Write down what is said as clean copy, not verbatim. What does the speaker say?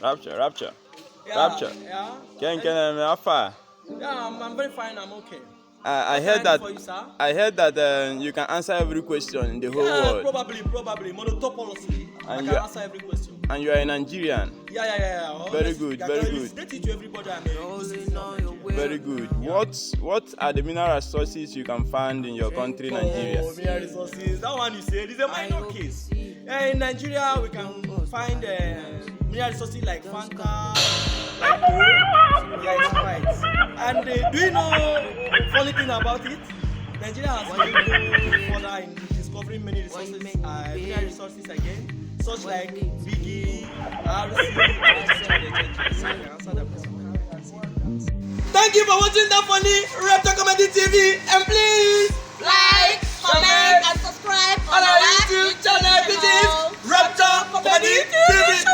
Rapture. Yeah, Rapture. yeah. Can how far? Yeah, I'm very fine. I'm okay. I What heard can I that. do for you, sir? I heard that you can answer every question in the whole Yeah, world, probably. Monotopolously. I and can answer every question. you are a Nigerian. Yeah. Very Honestly, good, I very can good. elucidate it to everybody. I'm a citizen of Nigeria. Very good. What are the mineral resources you can find in your country, Nigeria? Oh, mineral resources. That one you said is a minor case. In Nigeria, we can find mineral resources like Fanta, like Coke. Yeah, it's right. And do you know funny thing about it? Nigeria has really go further in discovering many resources, mineral resources again, such like Biggie, RC, etc. Thank you for watching that funny Raptor Comedy TV, and please Like, comment, and subscribe on our YouTube channel, which is Raptor Comedy TV.